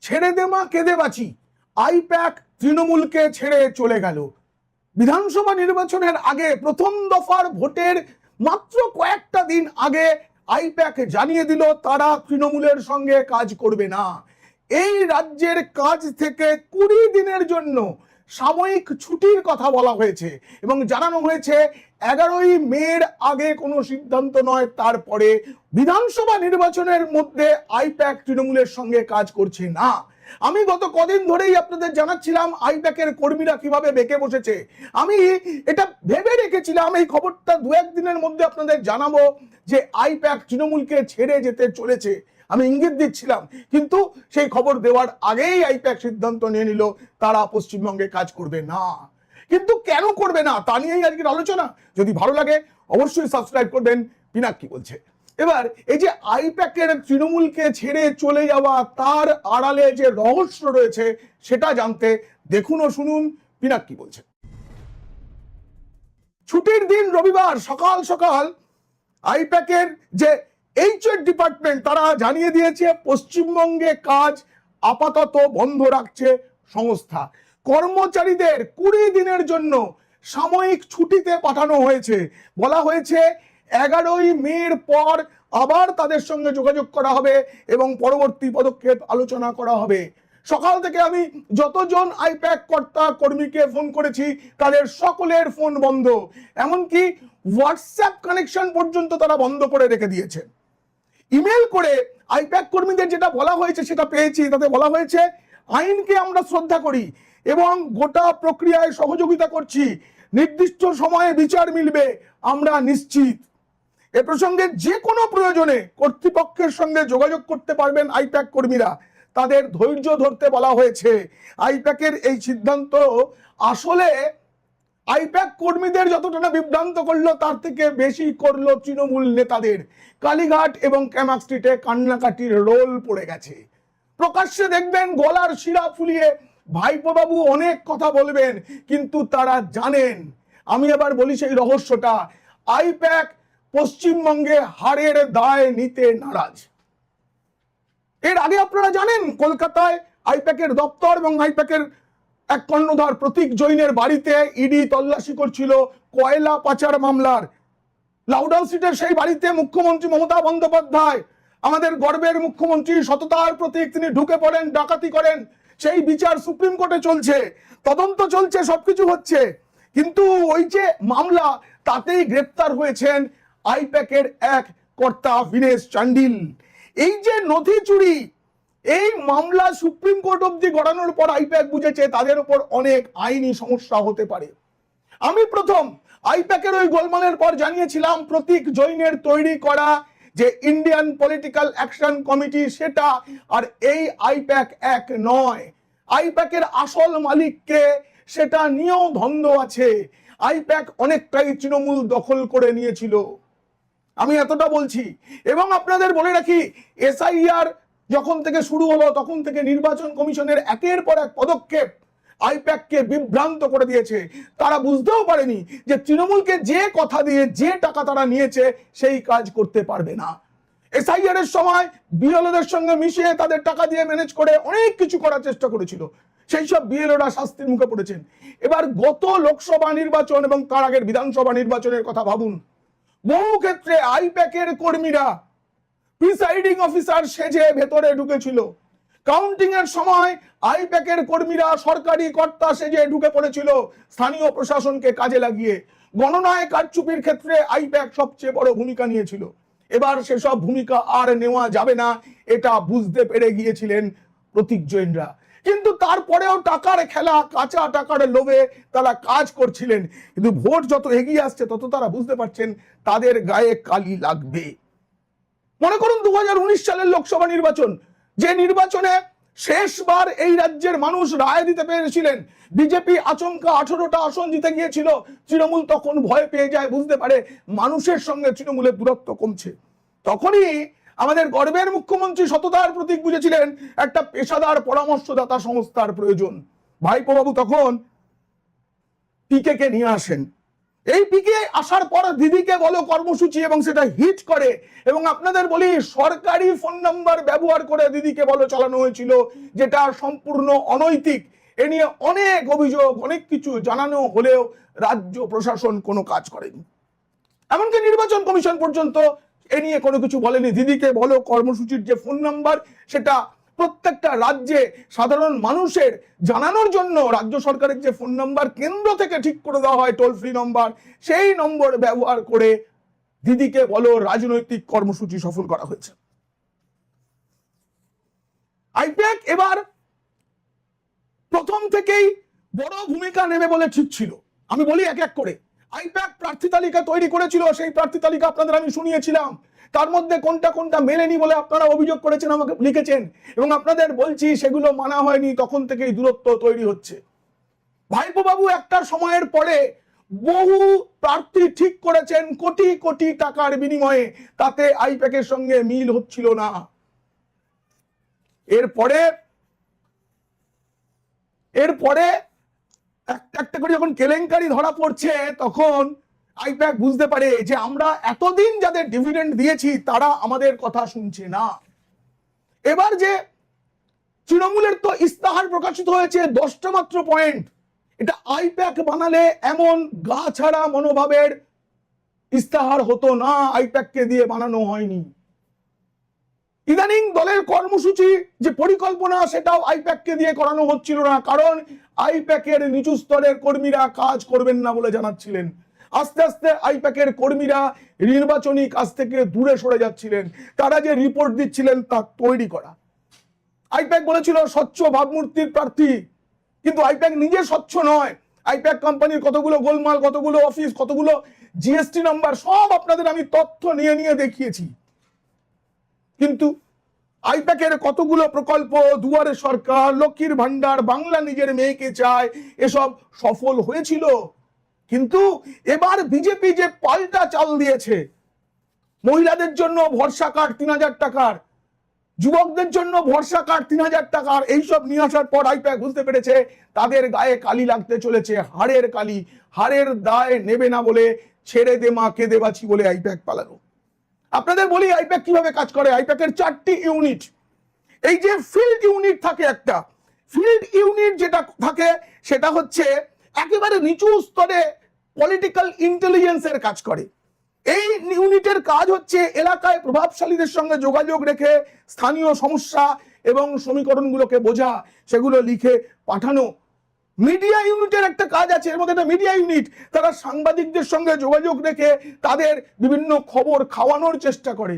ছেড়ে দে মা কেঁদে বাঁচি, আইপ্যাক তৃণমূলকে ছেড়ে চলে গেল। বিধানসভা নির্বাচনের আগে প্রথম দফার ভোটের মাত্র কয়েকটা দিন আগে আইপ্যাক জানিয়ে দিল তারা তৃণমূলের সঙ্গে কাজ করবে না। এই রাজ্যের কাজ থেকে 20 দিনের জন্য সাময়িক ছুটির কথা বলা হয়েছে এবং জানানো হয়েছে 11ই মের আগে কোনো সিদ্ধান্ত নয়, তারপরে বিধানসভা নির্বাচনের মধ্যে আইপ্যাক তৃণমূলের সঙ্গে কাজ করছে না। আমি গত কদিন ধরেই আপনাদের জানাচ্ছিলাম আইপ্যাকের কর্মীরা কিভাবে বেঁকে বসেছে। আমি এটা ভেবে রেখেছিলাম এই খবরটা 2-1 দিনের মধ্যে আপনাদের জানাবো যে আইপ্যাক তৃণমূলকে ছেড়ে যেতে চলেছে। আমি ইঙ্গিত দিচ্ছিলাম, কিন্তু সেই খবর দেওয়ার আগেই আইপ্যাক সিদ্ধান্ত নিয়ে নিল তারা পশ্চিমবঙ্গে কাজ করবে না। কিন্তু কেন করবে না তা নিয়েই আজকের আলোচনা। যদি ভালো লাগে অবশ্যই সাবস্ক্রাইব করবেন। পিনাক কি বলছে। এবার এই যে আইপ্যাকের তৃণমূলকে ছেড়ে চলে যাওয়া, তার আড়ালে যে রহস্য রয়েছে সেটা জানতে দেখুন ও শুনুন পিনাক কি বলছে। ছুটির দিন রবিবার সকাল সকাল আইপ্যাকের যে এইচআর ডিপার্টমেন্ট তারা জানিয়ে দিয়েছে পশ্চিমবঙ্গে কাজ আপাতত বন্ধ রাখছে সংস্থা। কর্মচারীদের 20 দিনের জন্য সাময়িক ছুটিতে পাঠানো হয়েছে। বলা হয়েছে 11ই মের পর আবার তাদের সঙ্গে যোগাযোগ করা হবে এবং পরবর্তী পদক্ষেপ আলোচনা করা হবে। সকাল থেকে আমি যতজন আইপ্যাক কর্তা কর্মীকে ফোন করেছি তাদের সকলের ফোন বন্ধ, এমনকি হোয়াটসঅ্যাপ কানেকশন পর্যন্ত তারা বন্ধ করে রেখে দিয়েছে। ইমেল করে আইপ্যাক কর্মীদের যেটা বলা হয়েছে সেটা পেয়েছি। তাতে বলা হয়েছে আইনকে আমরা শ্রদ্ধা করি এবং গোটা প্রক্রিয়ায় সহযোগিতা করছি, নির্দিষ্ট সময়ে বিচার মিলবে আমরা নিশ্চিত। এ প্রসঙ্গে যে কোনো প্রয়োজনে কর্তৃপক্ষের সঙ্গে যোগাযোগ করতে পারবেন আইপ্যাক কর্মীরা। তাদের ধৈর্য ধরতে বলা হয়েছে। আইপ্যাকের এই সিদ্ধান্ত আসলে আইপ্যাক কর্মীদের যতটা না বিভ্রান্ত করলো তার থেকে বেশি করলো তৃণমূল নেতাদের। কালীঘাট এবং ক্যামাক স্ট্রিটে কান্নাকাটির রোল পড়ে গেছে। প্রকাশ্যে দেখবেন গলার শিরা ফুলিয়ে ভাইপো বাবু অনেক কথা বলবেন, কিন্তু তারা জানেন। আমি এবার বলি সেই রহস্যটা। আইপ্যাক পশ্চিমবঙ্গে হারের দায় নিতে নারাজ। এর আগে আপনারা জানেন কলকাতায় আইপ্যাকের দপ্তর এবং আইপ্যাকের এক কর্ণধার প্রতীক জৈনের বাড়িতে ইডি তল্লাশি করছিল কয়লা পাচার মামলার। লাউডাউন স্ট্রিটের সেই বাড়িতে মুখ্যমন্ত্রী মমতা বন্দ্যোপাধ্যায়, আমাদের গর্বের মুখ্যমন্ত্রী, সততার প্রতীক, তিনি ঢুকে পড়েন, ডাকাতি করেন। সেই বিচার সুপ্রিম কোর্টে চলছে, তদন্ত চলছে, সবকিছু হচ্ছে। কিন্তু ওই যে মামলা, তাতেই গ্রেপ্তার হয়েছেন আইপ্যাকের এক কর্তা ভিনেশ চান্ডিল। এই যে নথি চুরি, এই মামলা সুপ্রিম কোর্ট অব্দি গড়ানোর পর আইপ্যাক বুঝেছে তাদের উপর অনেক আইনি সমস্যা হতে পারে। আমি প্রথম আইপ্যাকের ওই গোলমালের পর জানিয়েছিলাম প্রতীক জৈনের তৈরি করা যে ইন্ডিয়ান পলিটিক্যাল অ্যাকশন কমিটি সেটা আর এই আইপ্যাক এক নয়। আইপ্যাকের আসল মালিককে সেটা নিয়েও দ্বন্দ্ব আছে। আইপ্যাক অনেকটাই তৃণমূল দখল করে নিয়েছিল, আমি এতটা বলছি। এবং আপনাদের বলে রাখি, এসআইআর যখন থেকে শুরু হলো তখন থেকে নির্বাচন কমিশনের একের পর এক পদক্ষেপ আইপ্যাককে বিভ্রান্ত করে দিয়েছে। তারা বুঝতেও পারেনি যে তৃণমূলকে যে কথা দিয়ে যে টাকা তারা নিয়েছে সেই কাজ করতে পারবে না। এসআইআর এর সময় বিএলওদের সঙ্গে মিশিয়ে তাদের টাকা দিয়ে ম্যানেজ করে অনেক কিছু করার চেষ্টা করেছিল, সেই সব বিএলওরা শাস্তির মুখে পড়েছেন। এবার গত লোকসভা নির্বাচন এবং তার আগের বিধানসভা নির্বাচনের কথা ভাবুন। বহু ক্ষেত্রে আইপ্যাকের কর্মীরা প্রিসাইডিং অফিসার সেজে ভেতরে ঢুকেছিল। কাউন্টিং এর সময় আইপ্যাকের কর্মীরা সরকারি কর্তা সেজে ঢুকে পড়েছিল স্থানীয় প্রশাসনকে কাজে লাগিয়ে। গণনায় কারচুপির ক্ষেত্রে আইপ্যাক সবচেয়ে বড় ভূমিকা নিয়েছিল। এবার সেসব ভূমিকা আর নেওয়া যাবে না, এটা বুঝতে পেরে গিয়েছিলেন প্রতীক জৈনরা। কিন্তু তারপরেও টাকার খেলা, কাঁচা টাকার লোভে তারা কাজ করছিলেন। কিন্তু ভোট যত এগিয়ে আসছে তত তারা বুঝতে পারছেন তাদের গায়ে কালি লাগবে। মনে করুন 2019 সালের লোকসভা নির্বাচন, যে নির্বাচনে শেষবার এই রাজ্যের মানুষ রায় দিতে পেরেছিলেন। বিজেপি আচমকা 18টা আসন জিতে গিয়েছিল। তৃণমূল তখন ভয় পেয়ে যায়, বুঝতে পারে মানুষের সঙ্গে তৃণমূলের দূরত্ব কমছে। তখনই আমাদের গর্বের মুখ্যমন্ত্রী সততার প্রতীক বুঝেছিলেন একটা পেশাদার পরামর্শদাতা সংস্থার প্রয়োজন। ভাইপো বাবু তখন পিকে কে নিয়ে আসেন এই পিকে আসার পর দিদিকে বলো কর্মসূচি এবং সেটা হিট করে, এবং আপনাদের বলি সরকারি ফোন নাম্বার ব্যবহার করে দিদিকে বলো চালানো হয়েছিল, যেটা সম্পূর্ণ অনৈতিক। এ নিয়ে অনেক অভিযোগ, অনেক কিছু জানানো হলেও রাজ্য প্রশাসন কোনো কাজ করেনি, এমনকি নির্বাচন কমিশন পর্যন্ত এ নিয়ে কোনো কিছু বলেনি। দিদিকে বলো কর্মসূচির যে ফোন নাম্বার, সেটা প্রত্যেকটা রাজ্যে সাধারণ মানুষের জানানোর জন্য রাজ্য সরকারের যে ফোন নাম্বার কেন্দ্র থেকে ঠিক করে দেওয়া হয়, টোল ফ্রি নম্বর, সেই নম্বর ব্যবহার করে দিদিকে বলো রাজনৈতিক কর্মসূচি সফল করা হয়েছে। আইপ্যাক এবার প্রথম থেকেই বড় ভূমিকা নেবে বলে ঠিক ছিল। আমি বলি এক এক করে। আইপ্যাক প্রার্থী তালিকা তৈরি করেছিল, সেই প্রার্থী তালিকা আপনাদের আমি শুনিয়েছিলাম। তার মধ্যে কোনটা কোনটা মেলেনি বলে আপনারা অভিযোগ করেছেন, আমাকে লিখেছেন, এবং আপনাদের বলছি সেগুলো মানা হয়নি, তখন থেকেই দূরত্ব তৈরি হচ্ছে। ভাইপো বাবু একটা সময়ের পরে বহু প্রার্থী ঠিক করেছেন কোটি কোটি টাকার বিনিময়ে, তাতে আইপ্যাকের সঙ্গে মিল হচ্ছিল না। এরপরে একটা করে যখন কেলেঙ্কারি ধরা পড়ছে, তখন আইপ্যাক বুঝতে পারে যে আমরা এতদিন যাদের ডিভিডেন্ড দিয়েছি তারা আমাদের কথা শুনছে না। এবার যে তৃণমূলের তো ইস্তাহার প্রকাশিত হয়েছে 10টা মাত্র পয়েন্ট, এটা আইপ্যাক বানালে এমন গা ছাড়া মনোভাবের ইস্তাহার হতো না, আইপ্যাককে দিয়ে বানানো হয়নি। ইদানিং দলের কর্মসূচি যে পরিকল্পনা, সেটাও আইপ্যাককে দিয়ে করানো হচ্ছিল না, কারণ আইপ্যাকের নিচু স্তরের কর্মীরা কাজ করবেন না বলে জানাচ্ছিলেন। আস্তে আস্তে আইপ্যাকের কর্মীরা নির্বাচনী কাজ থেকে দূরে সরে যাচ্ছিলেন, তারা যে রিপোর্ট দিচ্ছিলেন তা তৈরি করা। আইপ্যাক বলেছিল স্বচ্ছ ভাবমূর্তির প্রার্থী, কিন্তু আইপ্যাক নিজে স্বচ্ছ নয়। আইপ্যাক কোম্পানির কতগুলো গোলমাল, কতগুলো অফিস, কতগুলো জিএসটি নাম্বার, সব আপনাদের আমি তথ্য নিয়ে নিয়ে দেখিয়েছি। কিন্তু আইপ্যাকের কতগুলো প্রকল্প, দুয়ারে সরকার, লক্ষ্মীর ভান্ডার, বাংলা নিজের মেয়েকে চায়, এসব সফল হয়েছিল। কিন্তু এবার বিজেপি যে পাল্টা চাল দিয়েছে, মহিলাদের জন্য ভরসা কার্ড 3000 টাকার, যুবকদের জন্য ভরসা কার্ড 3000 টাকার, এইসব নিয়ে আসার পর আইপ্যাক বুঝতে পেরেছে তাদের গায়ে কালি লাগতে চলেছে, হাড়ের কালি। হাড়ের দায় নেবে না বলে ছেড়ে দে মা কেঁদে বাঁচি বলে আইপ্যাক পালানো। আপনাদের বলি আইপ্যাক কিভাবে কাজ করে। আইপ্যাকের 4টি ইউনিট। এই যে ফিল্ড ইউনিট থাকে, একটা ফিল্ড ইউনিট যেটা থাকে সেটা হচ্ছে একেবারে নিচু স্তরে পলিটিক্যাল ইন্টেলিজেন্সের কাজ করে। এই ইউনিটের কাজ হচ্ছে এলাকায় প্রভাবশালীদের সঙ্গে যোগাযোগ রেখে স্থানীয় সমস্যা এবং সমীকরণগুলোকে বোঝা, সেগুলো লিখে পাঠানো। মিডিয়া ইউনিটের একটা কাজ আছে, এর মধ্যে একটা মিডিয়া ইউনিট, তারা সাংবাদিকদের সঙ্গে যোগাযোগ রেখে তাদের বিভিন্ন খবর খাওয়ানোর চেষ্টা করে।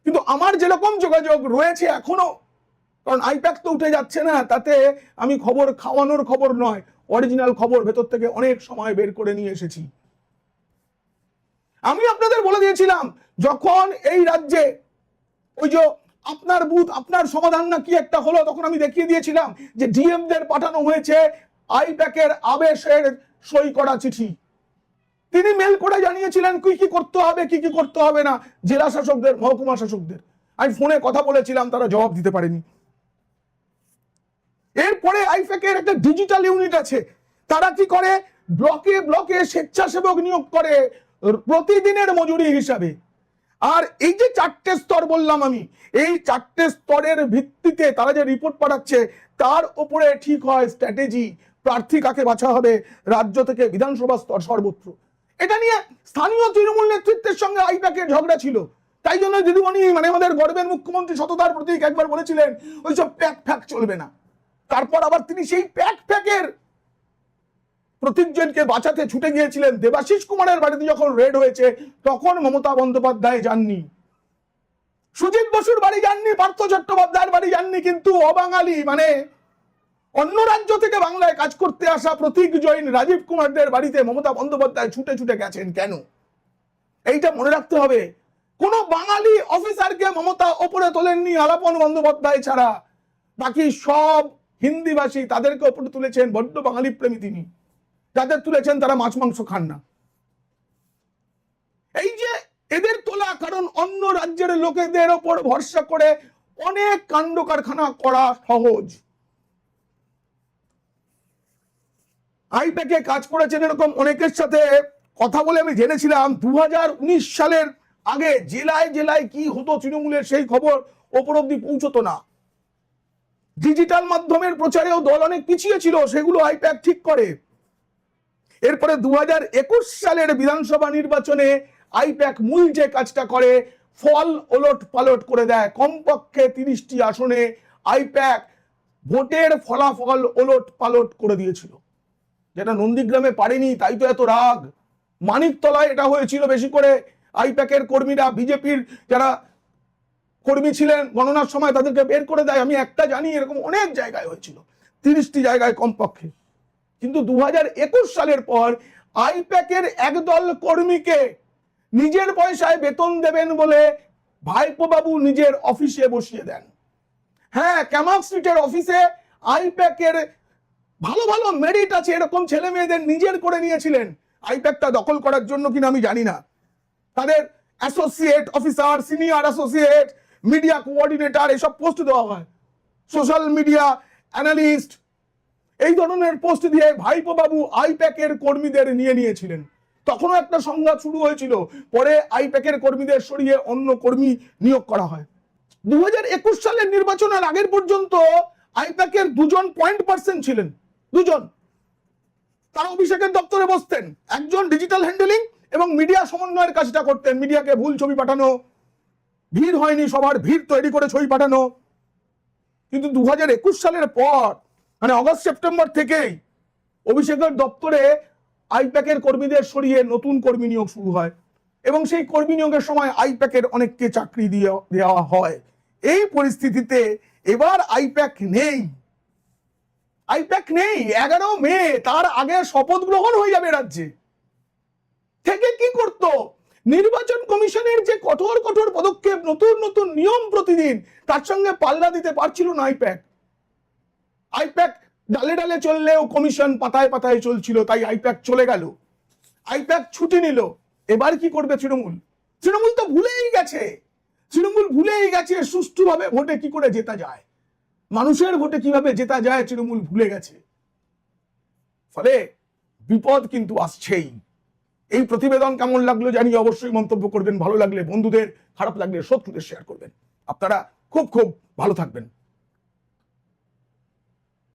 কিন্তু আমার যেরকম যোগাযোগ রয়েছে এখনো, কারণ আইপ্যাক তো উঠে যাচ্ছে না, তাতে আমি খবর খাওয়ানোর খবর নয়, অরিজিনাল খবর ভেতর থেকে অনেক সময় বের করে নিয়ে এসেছি। আমি আপনাদের বলে দিয়েছিলাম যখন এই রাজ্যে ওই যে আপনার বুথ আপনার সমাধান না কি একটা হলো, তখন আমি দেখিয়ে দিয়েছিলাম যে ডিএমদের পাঠানো হয়েছে আইপ্যাকের আবেশের সই করা চিঠি। তিনি মেল করে জানিয়েছিলেন কি কি করতে হবে, কি কি করতে হবে না, জেলা শাসকদের, মহকুমা শাসকদের। আমি ফোনে কথা বলেছিলাম, তারা জবাব দিতে পারেনি। এরপরে আইপ্যাকের একটা ডিজিটাল ইউনিট আছে, তারা কি করে ব্লকে ব্লকে স্বেচ্ছাসেবক নিয়োগ করে প্রতিদিনের মজুরি হিসাবে। আর এই যে 4টে স্তর বললাম আমি, এই 4টে স্তরের ভিত্তিতে তারা যে রিপোর্ট পাঠাচ্ছে তার উপরে ঠিক হয় স্ট্র্যাটেজি, প্রার্থী কাকে বাছা হবে রাজ্য থেকে বিধানসভা স্তর সর্বত্র। এটা নিয়ে স্থানীয় তৃণমূল নেতৃত্বের সঙ্গে আইপ্যাকের ঝগড়া ছিল। তাই জন্য দিদিমণি মানে আমাদের গর্বের মুখ্যমন্ত্রী সততার প্রতীক একবার বলেছিলেন ওইসব প্যাক ফ্যাক চলবে না। তারপর আবার তিনি সেই প্যাক ফ্যাকের প্রতীকজনকে বাঁচাতে ছুটে গিয়েছিলেন। দেবাশিস কুমারের বাড়িতে যখন রেড হয়েছে তখন মমতা বন্দ্যোপাধ্যায় যাননি, সুজিত বসুর বাড়ি যাননি, পার্থ চট্টোপাধ্যায়ের বাড়ি যাননি, কিন্তু অবাঙালি মানে অন্য রাজ্য থেকে বাংলায় কাজ করতে আসা প্রতীক জৈন, রাজীব কুমারদের বাড়িতে মমতা বন্দ্যোপাধ্যায় ছুটে ছুটে গেছেন কেন? এইটা মনে রাখতে হবে। কোন বাঙালি অফিসারকে মমতা ওপরে তোলেননি আলাপন বন্দ্যোপাধ্যায় ছাড়া, বাকি সব হিন্দিভাষী তাদেরকে ওপরে তুলেছেন। বড্ড বাঙালি প্রেমী তিনি, যাদের তুলেছেন তারা মাছ মাংস খান না। এই যে এদের তোলা কারণ অন্য রাজ্যের লোকেদের ওপর ভরসা করে অনেক কাণ্ড কারখানা করা সহজ। আইপ্যাকে কাজ করেছেন এরকম অনেকের সাথে কথা বলে আমি জেনেছিলাম 2019 সালের আগে জেলায় জেলায় কি হতো তৃণমূলের সেই খবর ওপর অব্দি পৌঁছতো না। ডিজিটাল মাধ্যমের প্রচারেও দল অনেক পিছিয়ে ছিল, সেগুলো আইপ্যাক ঠিক করে। এরপরে 2021 সালের বিধানসভা নির্বাচনে আইপ্যাক মূল যে কাজটা করে, ফল ওলট পালট করে দেয়। কমপক্ষে 30টি আসনে আইপ্যাক ভোটের ফলাফল ওলট পালট করে দিয়েছিল, যেটা নন্দীগ্রামে পারেনি, তাই তো এত রাগ। মানিকতলায় এটা হয়েছিল বেশি করে। আইপ্যাকের কর্মীরা, বিজেপির যারা কর্মী ছিলেন গণনার সময় তাদেরকে বের করে দেয়। আমি একটা জানি, এরকম অনেক জায়গায় হয়েছিল, 30টি জায়গায় কমপক্ষে। কিন্তু 2021 সালের পর আইপ্যাকের একদল কর্মীকে নিজের পয়সায় বেতন দেবেন বলে ভাইপো বাবু নিজের অফিসে বসিয়ে দেন। হ্যাঁ, ক্যামাক স্ট্রিটের অফিসে আইপ্যাকের ভালো ভালো মেরিট আছে এরকম ছেলে মেয়েদের নিজের করে নিয়েছিলেন। আইপ্যাকটা দখল করার জন্য কিনা আমি জানি না। তাদের associate officer, senior associate, media coordinator এসব পোস্ট দেওয়া হয়। সোশ্যাল মিডিয়া অ্যানালিস্ট, এই ধরনের পোস্ট দিয়ে ভাইপো বাবু আইপ্যাকের কর্মীদের নিয়ে নিয়েছিলেন। তখনও একটা সংঘাত শুরু হয়েছিল, পরে আইপ্যাকের কর্মীদের সরিয়ে অন্য কর্মী নিয়োগ করা হয়। 2021 সালের নির্বাচনের আগের পর্যন্ত আইপ্যাকের 2জন পয়েন্ট পার্সন ছিলেন, 2জন। তারা অভিষেকের দপ্তরে বসতেন। একজন ডিজিটাল হ্যান্ডেলিং এবং মিডিয়া সমন্বয়ের কাজটা করতেন, মিডিয়াকে ভুল ছবি পাঠানো, ভিড় হয়নি সবার, ভিড় তৈরি করে ছবি পাঠানো। কিন্তু 2021 সালের পর, মানে অগস্ট সেপ্টেম্বর থেকেই অভিষেকের দপ্তরে আইপ্যাকের কর্মীদের সরিয়ে নতুন কর্মী নিয়োগ শুরু হয় এবং সেই কর্মী নিয়োগের সময় আইপ্যাকের অনেককে চাকরি দেওয়া হয়। এই পরিস্থিতিতে এবার আইপ্যাক নেই। আইপ্যাক নেই। 11 মে তার আগে শপথ গ্রহণ হয়ে যাবে রাজ্যে। থেকে কি করত? নির্বাচন কমিশনের যে কঠোর কঠোর পদক্ষেপ, নতুন নতুন নিয়ম প্রতিদিন, তার সঙ্গে পাল্লা দিতে পারছিল না আইপ্যাক। আইপ্যাক ডালে ডালে চললেও কমিশন পাতায় পাতায় চলছিল, তাই আইপ্যাক চলে গেল, আইপ্যাক ছুটি নিল। এবার কি করবে তৃণমূল? তৃণমূল তো ভুলেই গেছে। তৃণমূল ভুলেই গেছে সুষ্ঠুভাবে ভোটে কি করে জেতা যায়, মানুষের ভোটে কিভাবে জেতা যায় তৃণমূল ভুলে গেছে। ফলে বিপদ কিন্তু আসছেই। এই প্রতিবেদন কেমন লাগলো জানিয়ে অবশ্যই মন্তব্য করবেন। ভালো লাগলে বন্ধুদের, খারাপ লাগলে শত্রুদের শেয়ার করবেন। আপনারা খুব খুব ভালো থাকবেন।